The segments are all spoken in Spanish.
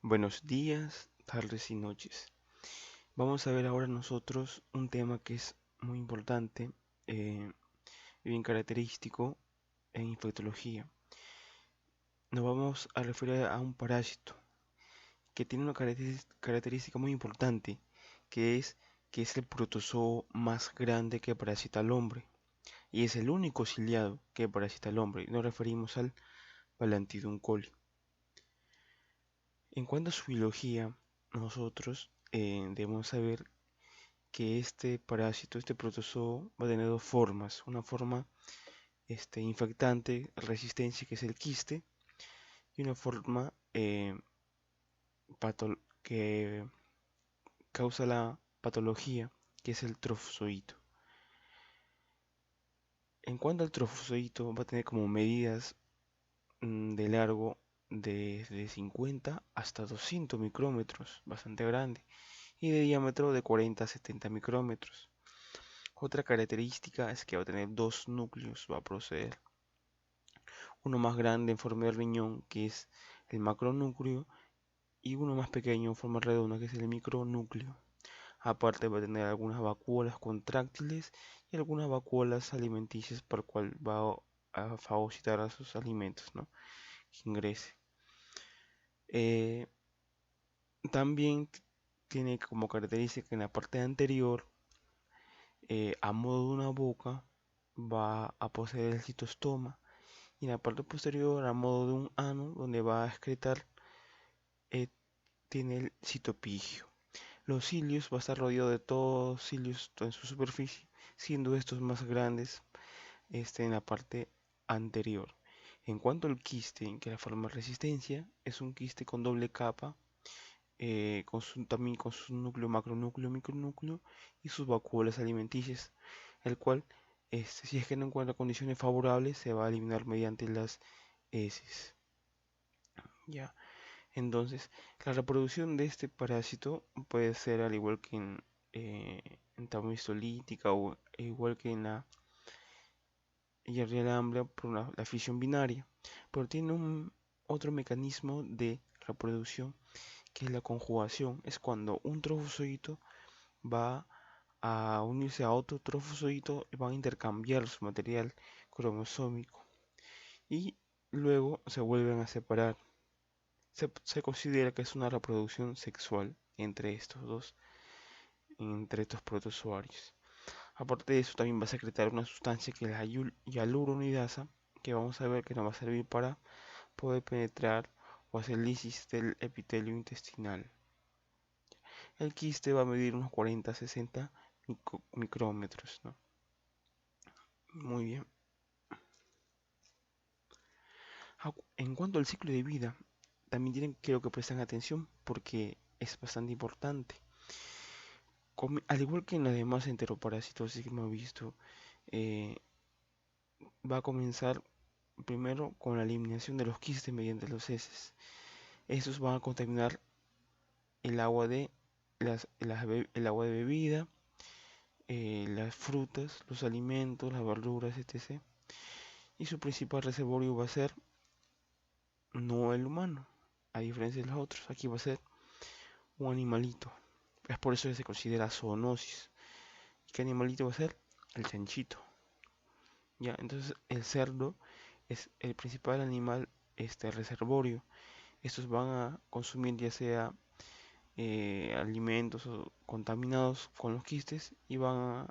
Buenos días, tardes y noches. Vamos a ver ahora nosotros un tema que es muy importante y bien característico en infectología. Nos vamos a referir a un parásito que tiene una característica muy importante, que es el protozoo más grande que parasita al hombre y es el único ciliado que parasita al hombre. Nos referimos al Palantidum coli. En cuanto a su biología, nosotros debemos saber que este parásito, este protozoo, va a tener dos formas. Una forma infectante, resistencia, que es el quiste, y una forma que causa la patología, que es el trofozoito. En cuanto al trofozoito, va a tener como medidas de largo desde 50 hasta 200 micrómetros, bastante grande, y de diámetro de 40 a 70 micrómetros. Otra característica es que va a tener dos núcleos, va a proceder uno más grande en forma de riñón, que es el macronúcleo, y uno más pequeño en forma redonda, que es el micronúcleo. Aparte va a tener algunas vacuolas contráctiles y algunas vacuolas alimenticias por el cual va a fagocitar a sus alimentos, ¿no? Que ingrese. Eh, También tiene como característica que en la parte anterior, a modo de una boca, va a poseer el citostoma y en la parte posterior, a modo de un ano, donde va a excretar, eh, tiene el citopigio. Los cilios va a estar rodeado de todos cilios en su superficie, siendo estos más grandes en la parte anterior. En cuanto al quiste, que la forma de resistencia, es un quiste con doble capa, también con su núcleo, macronúcleo, micronúcleo y sus vacuolas alimenticias, el cual, si es que no encuentra condiciones favorables, se va a eliminar mediante las heces. Ya. Entonces, la reproducción de este parásito puede ser al igual que en tamistolítica o igual que en la Yerlia amblia por la fisión binaria, pero tiene otro mecanismo de reproducción que es la conjugación. Es cuando un trofozoito va a unirse a otro trofozoito y van a intercambiar su material cromosómico y luego se vuelven a separar. Se considera que es una reproducción sexual entre estos protozoarios. Aparte de eso, también va a secretar una sustancia que es la hialuronidasa, que vamos a ver que nos va a servir para poder penetrar o hacer lisis del epitelio intestinal. El quiste va a medir unos 40 a 60 micrómetros, ¿no? Muy bien. En cuanto al ciclo de vida, también quiero que presten atención porque es bastante importante. Al igual que en la demás enteroparasitosis que hemos visto, eh, va a comenzar primero con la eliminación de los quistes mediante los heces. Estos van a contaminar el agua de, el agua de bebida, las frutas, los alimentos, las verduras, etc. Y su principal reservorio va a ser no el humano, a diferencia de los otros. Aquí va a ser un animalito. Es por eso que se considera zoonosis. ¿Y qué animalito va a ser? El chanchito. Ya, entonces el cerdo es el principal animal reservorio. Estos van a consumir ya sea alimentos contaminados con los quistes y van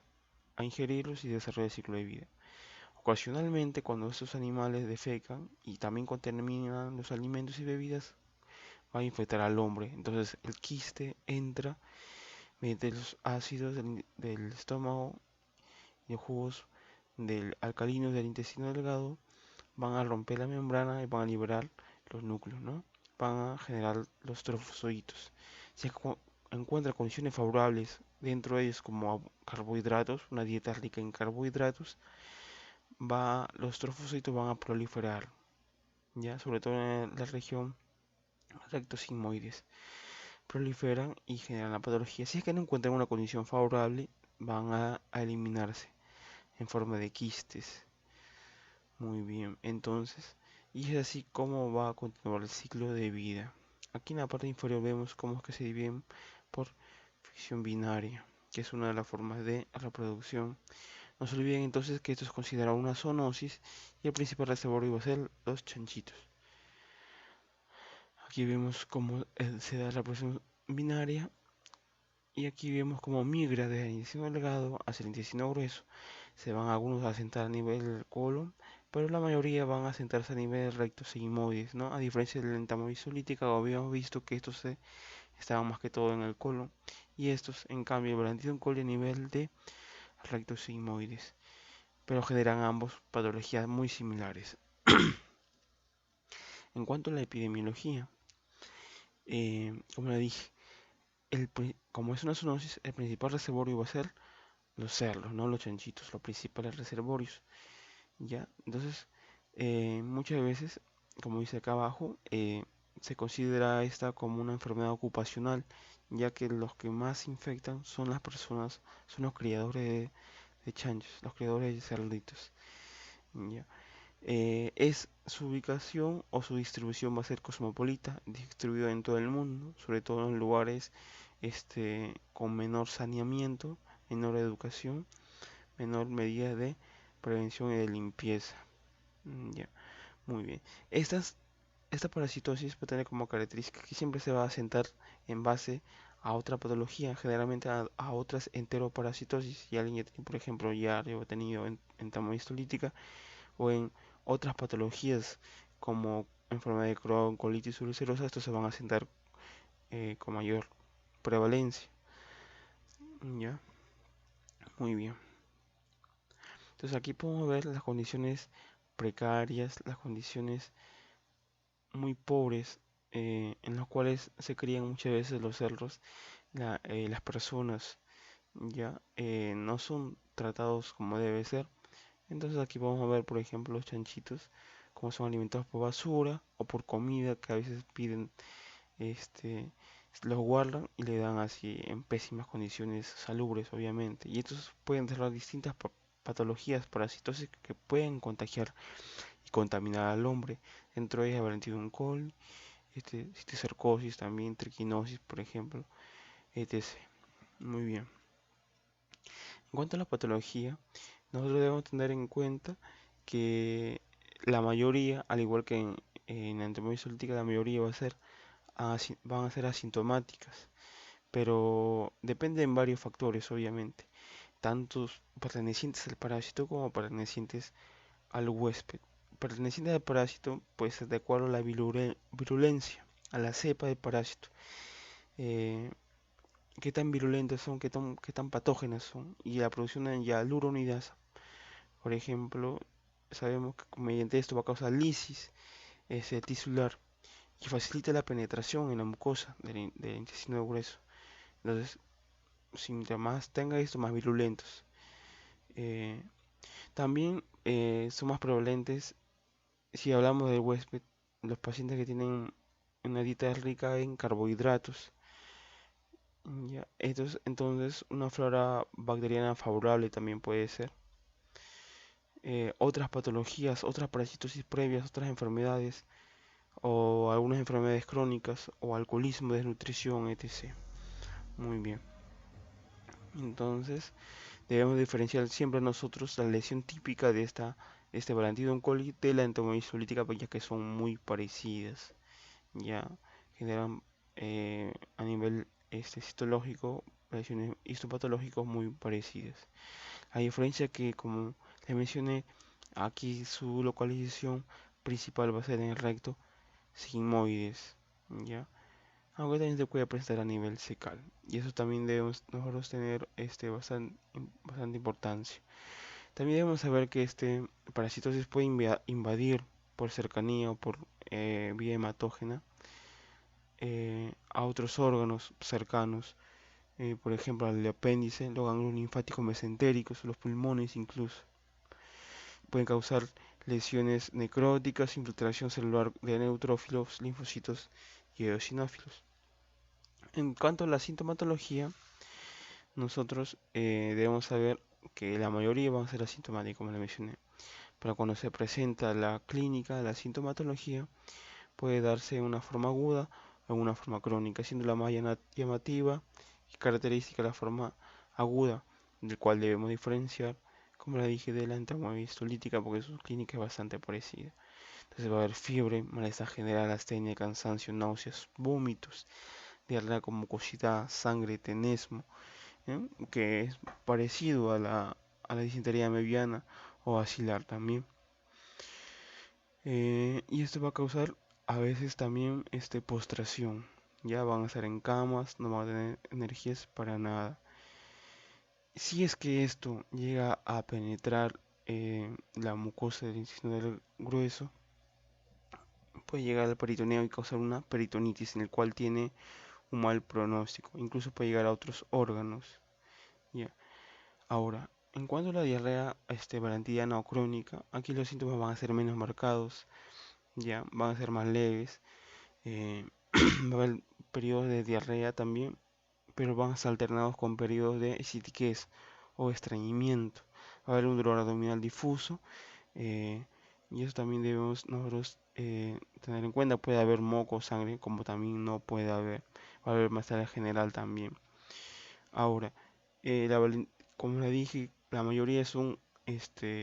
a ingerirlos y desarrollar el ciclo de vida. Ocasionalmente, cuando estos animales defecan y también contaminan los alimentos y bebidas, va a infectar al hombre. Entonces el quiste entra mediante los ácidos del estómago y los jugos del alcalino del intestino delgado, van a romper la membrana y van a liberar los núcleos, ¿no? Van a generar los trofozoitos. Si encuentra condiciones favorables dentro de ellos como carbohidratos, una dieta rica en carbohidratos, los trofocitos van a proliferar, ya sobre todo en la región rectosigmoides. Proliferan y generan la patología. Si es que no encuentran una condición favorable, van a eliminarse en forma de quistes. Muy bien, entonces, y es así como va a continuar el ciclo de vida. aquí en la parte inferior vemos cómo es que se dividen por fisión binaria, que es una de las formas de reproducción. No se olviden entonces que esto es considerado una zoonosis y el principal reservorio va a ser los chanchitos. Aquí vemos cómo se da la reproducción binaria y aquí vemos cómo migra desde el intestino delgado hacia el intestino grueso. Se van algunos a sentar a nivel del colon, pero la mayoría van a sentarse a nivel recto sigmoides, ¿no? A diferencia de la entamoeba habíamos visto que estos estaban más que todo en el colon y estos, en cambio, el Balantidium coli a nivel de recto sigmoides, pero generan ambos patologías muy similares. En cuanto a la epidemiología, como le dije, como es una zoonosis, el principal reservorio va a ser los cerdos, no los chanchitos, los principales reservorios. ¿Ya? Entonces, muchas veces, como dice acá abajo, se considera esta como una enfermedad ocupacional, ya que los que más infectan son las personas, son los criadores de chanchos, los criadores de cerditos. ¿Ya? Su ubicación o su distribución va a ser cosmopolita, distribuido en todo el mundo, sobre todo en lugares con menor saneamiento, menor educación, menor medida de prevención y de limpieza. Ya, muy bien. Esta parasitosis puede tener como característica que siempre se va a sentar en base a otra patología, generalmente a otras enteroparasitosis. Si alguien ya tiene, por ejemplo, ya ha tenido entamoeba o en otras patologías como enfermedad de Crohn, colitis ulcerosa, estos se van a sentar con mayor prevalencia. Ya, muy bien. Entonces aquí podemos ver las condiciones precarias, las condiciones muy pobres en las cuales se crían muchas veces los cerdos. Las personas ya no son tratados como debe ser. Entonces aquí vamos a ver, por ejemplo, los chanchitos, como son alimentados por basura o por comida que a veces piden, este, los guardan y le dan así en pésimas condiciones salubres, obviamente. Y estos pueden tener distintas patologías parasitosas que pueden contagiar y contaminar al hombre. Dentro de ellas, Balantidium coli, cisticercosis también, triquinosis, por ejemplo, etc. Muy bien. En cuanto a la patología, nosotros debemos tener en cuenta que la mayoría, al igual que en la enfermedad isolítica, la mayoría van a ser asintomáticas, pero dependen varios factores, obviamente, tantos pertenecientes al parásito como pertenecientes al huésped. Pertenecientes al parásito, pues de acuerdo a la virulencia, a la cepa del parásito. Eh, Qué tan virulentas son, qué tan patógenas son, y la producción de hialuronidasa. Por ejemplo, sabemos que mediante esto va a causar lisis tisular y facilita la penetración en la mucosa del intestino grueso. Entonces, mientras más tenga esto, más virulentos. Eh, También son más prevalentes si hablamos del huésped, los pacientes que tienen una dieta rica en carbohidratos. Ya, entonces una flora bacteriana favorable también puede ser. Otras patologías, otras parasitosis previas, otras enfermedades o algunas enfermedades crónicas o alcoholismo, desnutrición, etc. Muy bien. Entonces debemos diferenciar siempre nosotros la lesión típica de este Balantidium coli de la entomolítica, ya que son muy parecidas. Ya generan a nivel citológico lesiones histopatológicas muy parecidas. A diferencia que, como les mencioné, aquí su localización principal va a ser en el recto sigmoides, ¿ya? Aunque también se puede presentar a nivel fecal. Y eso también debemos nosotros tener bastante importancia. También debemos saber que este parasitosis puede invadir por cercanía o por vía hematógena a otros órganos cercanos, por ejemplo al apéndice, los ganglios linfáticos mesentéricos, los pulmones incluso. Pueden causar lesiones necróticas, infiltración celular de neutrófilos, linfocitos y eosinófilos. En cuanto a la sintomatología, nosotros debemos saber que la mayoría van a ser asintomáticos, como le mencioné. Pero cuando se presenta la clínica, la sintomatología, puede darse una forma aguda en una forma crónica, siendo la más llamativa y característica la forma aguda, del cual debemos diferenciar, como la dije, de la entamoeba histolítica, porque su clínica es bastante parecida. Entonces va a haber fiebre, malestar general, astenia, cansancio, náuseas, vómitos, diarrea con mucosidad, sangre, tenesmo, que es parecido a la disentería mediana o axilar también. Y esto va a causar a veces también postración. Ya van a estar en camas, no van a tener energías para nada. Si es que esto llega a penetrar la mucosa del intestino grueso, puede llegar al peritoneo y causar una peritonitis en el cual tiene un mal pronóstico. Incluso puede llegar a otros órganos. Ya. Ahora, en cuanto a la diarrea bacteriana o crónica, aquí los síntomas van a ser menos marcados, ya van a ser más leves. eh, Va a haber periodos de diarrea también, pero van a estar alternados con periodos de esitiquez o estreñimiento. Va a haber un dolor abdominal difuso, eh, y eso también debemos nosotros tener en cuenta. Puede haber moco, sangre, como también no puede haber. Va a haber malestar general también. Ahora, como le dije, la mayoría son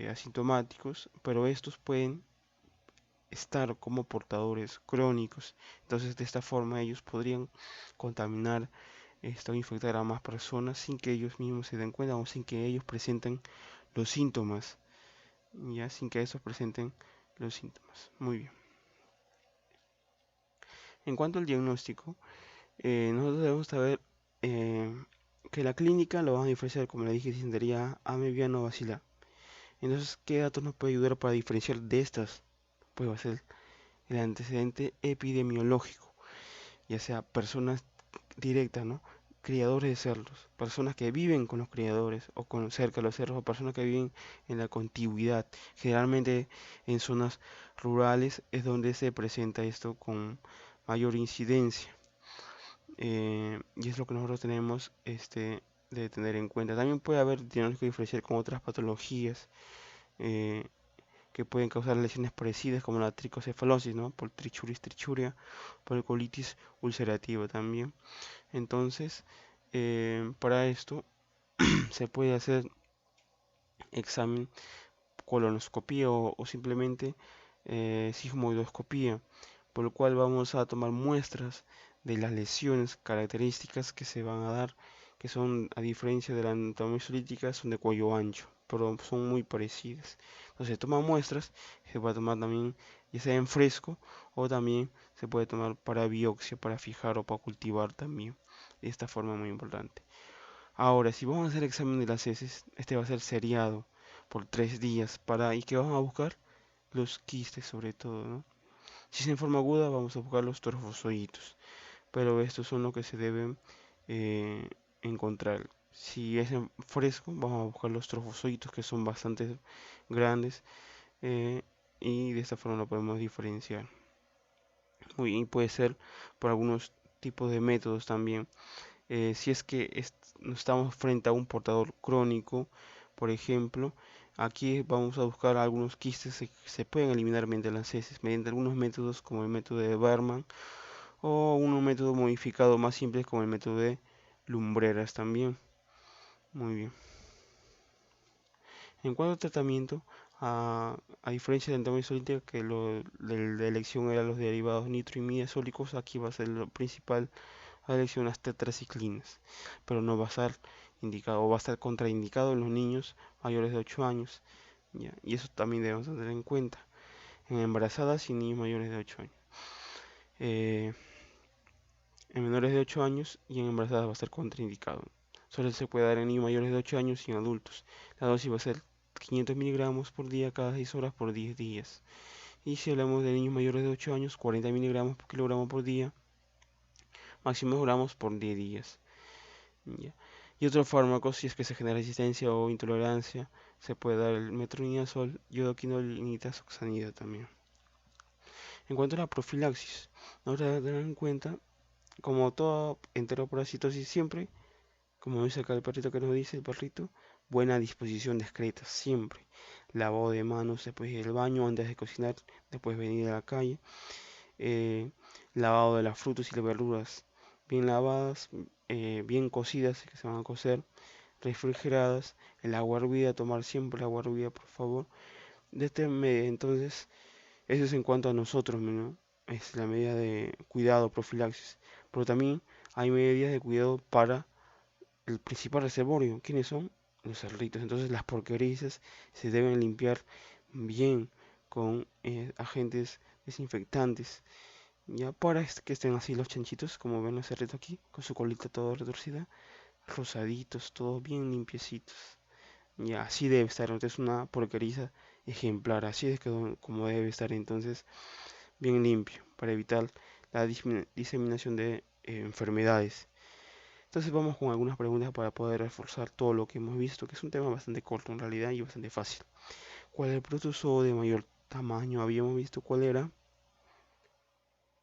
asintomáticos, pero estos pueden estar como portadores crónicos. Entonces, de esta forma ellos podrían contaminar o infectar a más personas sin que ellos mismos se den cuenta o sin que ellos presenten los síntomas, ya sin que estos presenten los síntomas. Muy bien. En cuanto al diagnóstico, nosotros debemos saber eh, que la clínica lo van a diferenciar, como le dije, disentería amebiana o bacila. Entonces, ¿qué datos nos puede ayudar para diferenciar de estas? Pues va a ser el antecedente epidemiológico, ya sea personas directas, ¿no? Criadores de cerdos, personas que viven con los criadores o cerca de los cerdos, o personas que viven en la contigüidad. Generalmente en zonas rurales es donde se presenta esto con mayor incidencia. Y es lo que nosotros tenemos de tener en cuenta. También puede haber diagnóstico diferencial con otras patologías eh, que pueden causar lesiones parecidas como la tricocefalosis, ¿no? Por trichuris trichuria, por colitis ulcerativa también. Entonces, para esto se puede hacer examen colonoscopía o simplemente sigmoidoscopía, por lo cual vamos a tomar muestras de las lesiones características que se van a dar, que son, a diferencia de la anatomía histolítica, son de cuello ancho, pero son muy parecidas. Entonces, se toman muestras, se puede tomar también, ya sea en fresco, o también se puede tomar para biopsia, para fijar o para cultivar también. De esta forma muy importante. Ahora, si vamos a hacer examen de las heces, este va a ser seriado por 3 días ¿y qué vamos a buscar? Los quistes sobre todo, ¿no? Si es en forma aguda, vamos a buscar los trofozoitos, pero estos son los que se deben eh, encontrar. Si es en fresco, vamos a buscar los trofozoitos, que son bastante grandes, eh, y de esta forma lo podemos diferenciar. Muy bien, puede ser por algunos tipos de métodos también. Si es que no estamos frente a un portador crónico, por ejemplo, aquí vamos a buscar algunos quistes que se pueden eliminar mediante las heces, mediante algunos métodos como el método de Berman o un método modificado más simple como el método de Lumbreras también. Muy bien. En cuanto al tratamiento, a diferencia de la anatomía que de elección eran los derivados nitroimidas aquí va a ser lo principal a elección las tetraciclinas, pero no va a estar indicado o va a estar contraindicado en los niños mayores de 8 años, ¿ya? Y eso también debemos tener en cuenta en embarazadas y niños mayores de 8 años. Eh, en menores de 8 años y en embarazadas va a estar contraindicado. Solo se puede dar en niños mayores de 8 años y en adultos. La dosis va a ser 500 miligramos por día cada 6 horas por 10 días. Y si hablamos de niños mayores de 8 años, 40 miligramos por kilogramo por día, máximo gramos por 10 días. ¿Ya? Y otros fármacos, si es que se genera resistencia o intolerancia, se puede dar el metronidazol, iodoquinol y nitazoxanida también. En cuanto a la profilaxis, ahora tener en cuenta, como toda enteroparasitosis siempre, como dice acá el perrito que nos dice, el perrito, buena disposición discreta, siempre. Lavado de manos después del baño, antes de cocinar, después de venir a la calle. Eh, lavado de las frutas y las verduras bien lavadas, bien cocidas, que se van a cocer, refrigeradas, el agua hervida, tomar siempre el agua hervida, por favor. Entonces, eso es en cuanto a nosotros, ¿no? Es la medida de cuidado, profilaxis. Pero también hay medidas de cuidado para el principal reservorio. ¿Quiénes son? Los cerditos. Entonces las porquerías se deben limpiar bien con agentes desinfectantes. Ya para que estén así los chanchitos, como ven los cerditos aquí, con su colita toda retorcida, rosaditos, todos bien limpiecitos. Ya así debe estar. Entonces una porquería ejemplar. Así es como debe estar entonces bien limpio para evitar la diseminación de enfermedades. Entonces vamos con algunas preguntas para poder reforzar todo lo que hemos visto, que es un tema bastante corto en realidad y bastante fácil. ¿Cuál es el protozoo de mayor tamaño? Habíamos visto cuál era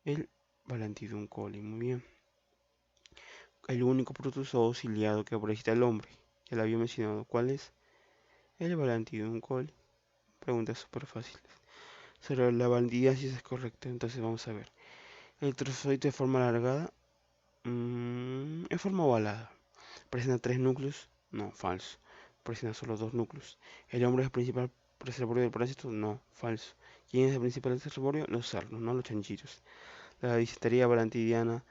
el Balantidium coli. Muy bien. El único protozoo ciliado que parasita al hombre. Ya lo había mencionado. ¿Cuál es? El Balantidium coli. Preguntas súper fáciles. Sobre la bandidiasis es correcto. Entonces vamos a ver. El trozoide de forma alargada. En forma ovalada. ¿Presenta tres núcleos? No, falso. Presenta solo dos núcleos. ¿El hombre es el principal reservorio del parásito? No, falso. ¿Quién es el principal reservorio? Los sarnos, no los chanchitos. La disentería balantidiana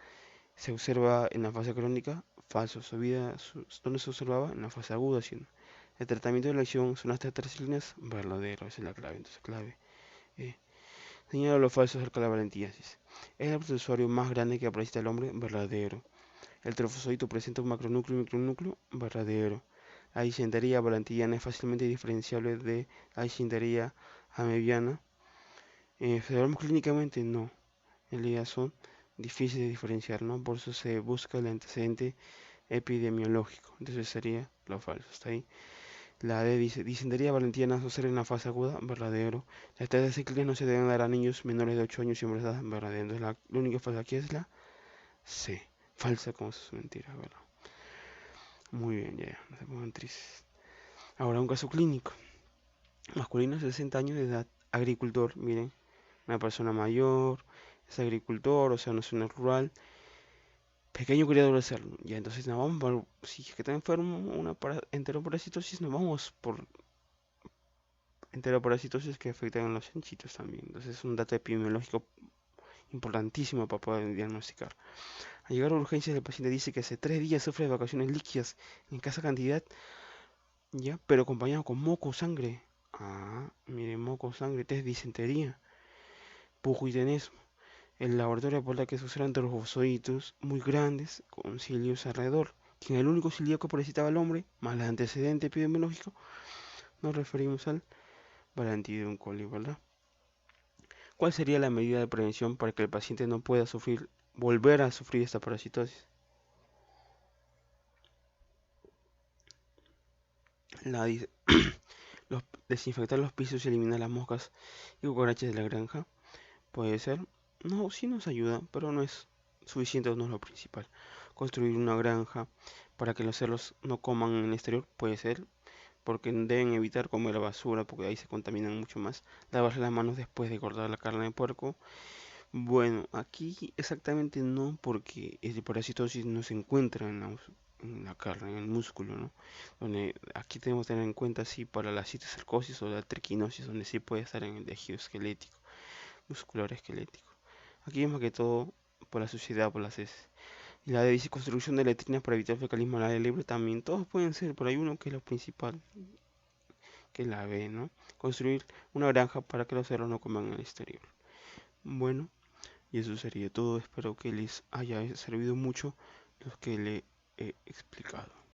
se observa en la fase crónica. Falso. ¿Dónde se observaba? En la fase aguda. ¿Sí? El tratamiento de la acción son las tetraciclinas. Verdadero, esa es la clave. Entonces, clave. Señala lo falso acerca de la valentíasis. ¿Es el protozoario más grande que aparece el hombre? Verdadero. El trofozoito presenta un macronúcleo y micronúcleo. Verdadero. La disentería valentillana es fácilmente diferenciable de la disentería amebiana. ¿Observamos clínicamente? No. En realidad son difíciles de diferenciar, ¿no? Por eso se busca el antecedente epidemiológico. Entonces sería lo falso. ¿Está ahí? La D dice, disentería valentillana sucede en la fase aguda. Verdadero. Las tasas ciclinas no se deben dar a niños menores de 8 años y embarazadas. Verdadero. Entonces la única falsa aquí es la C. Falsa como sus mentiras, ¿verdad? Muy bien, ya, no se pongan tristes. Ahora un caso clínico. Masculino, 60 años de edad, agricultor, miren, una persona mayor, es agricultor, o sea, no es una rural, pequeño criador de cerdo. Ya, entonces nos vamos por, si es que está enfermo, enteroparasitosis, nos vamos por enteroparasitosis que afectan a los chanchitos también. Entonces es un dato epidemiológico importantísimo para poder diagnosticar. Al llegar a urgencias, el paciente dice que hace 3 días sufre de vacaciones líquidas en escasa cantidad, ya, pero acompañado con moco, sangre. Ah, mire, moco, sangre, test de disentería, pujo y tenesmo. El laboratorio aporta que esos eran trofozoitos muy grandes con cilios alrededor. Quien el único cilio que parasitaba al hombre, más el antecedente epidemiológico, nos referimos al Balantidium coli, ¿verdad? ¿Cuál sería la medida de prevención para que el paciente no pueda volver a sufrir esta parasitosis? La dice, desinfectar los pisos y eliminar las moscas y cucarachas de la granja. Puede ser. No, sí nos ayuda, pero no es suficiente o no es lo principal. Construir una granja para que los cerdos no coman en el exterior puede ser, porque deben evitar comer basura, porque ahí se contaminan mucho más. Lavarse las manos después de cortar la carne de puerco. Bueno, aquí exactamente no, porque el parasitosis no se encuentra en la carne, en el músculo, ¿no? Donde aquí tenemos que tener en cuenta sí para la citocercosis o la triquinosis, donde sí puede estar en el tejido esquelético, muscular esquelético. Aquí es más que todo por la suciedad, por las heces. Y la de construcción de letrinas para evitar fecalismo al aire libre también. Todos pueden ser, pero hay uno que es lo principal, que es la B, ¿no? Construir una granja para que los cerdos no coman en el exterior. Bueno, y eso sería todo. Espero que les haya servido mucho lo que le he explicado.